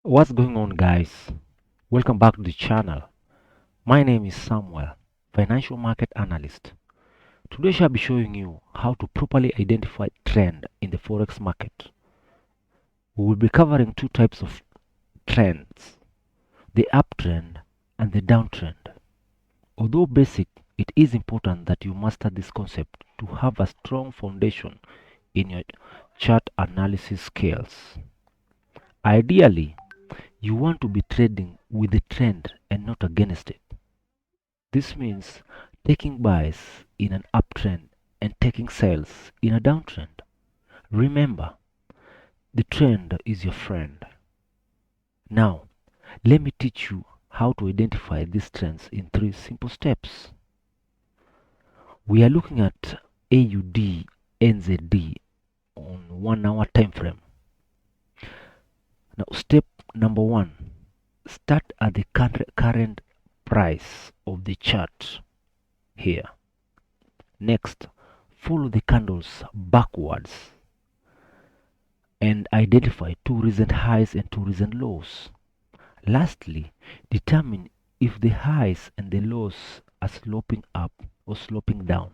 What's going on, guys? Welcome back to the channel. My name is Samuel, financial market analyst. Today I'll be showing you how to properly identify trend in the forex market. We will be covering two types of trends, the uptrend and the downtrend. Although basic, it is important that you master this concept to have a strong foundation in your chart analysis skills. Ideally, you want to be trading with the trend and not against it. This means taking buys in an uptrend and taking sales in a downtrend. Remember, the trend is your friend. Now, let me teach you how to identify these trends in 3 simple steps. We are looking at AUD NZD on 1 hour time frame. Now, step number 1, start at the current price of the chart here. Next, follow the candles backwards and identify 2 recent highs and 2 recent lows. Lastly, determine if the highs and the lows are sloping up or sloping down,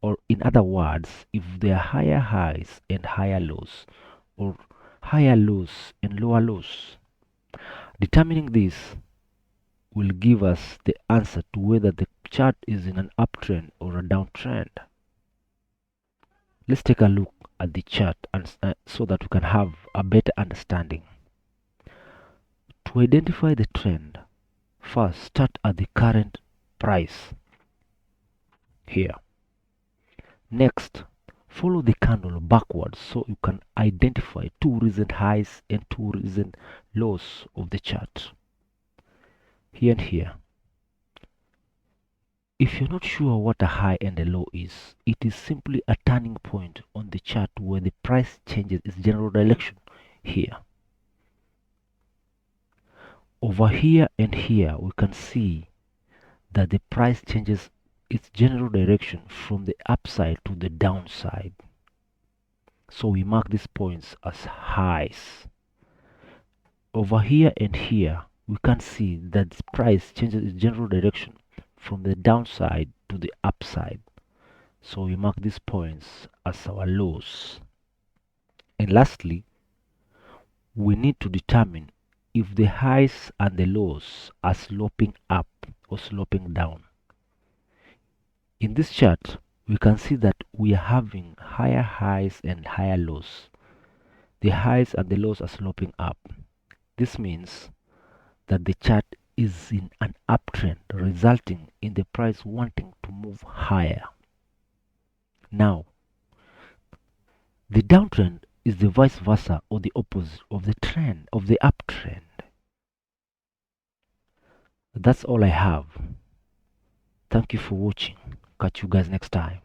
or in other words, if they are higher highs and higher lows, or higher lows and lower lows. Determining this will give us the answer to whether the chart is in an uptrend or a downtrend. Let's take a look at the chart so that we can have a better understanding. To identify the trend, first start at the current price here. Next, follow the candle backwards so you can identify 2 recent highs and 2 recent lows of the chart. Here and here. If you're not sure what a high and a low is, it is simply a turning point on the chart where the price changes its general direction here. Over here and here, we can see that the price changes its general direction from the upside to the downside. So we mark these points as highs. Over here and here, we can see that the price changes its general direction from the downside to the upside. So we mark these points as our lows. And lastly, we need to determine if the highs and the lows are sloping up or sloping down. In this chart, we can see that we are having higher highs and higher lows. The highs and the lows are sloping up. This means that the chart is in an uptrend, resulting in the price wanting to move higher. Now, the downtrend is the vice versa or the opposite of the trend, of the uptrend. That's all I have. Thank you for watching. Catch you guys next time.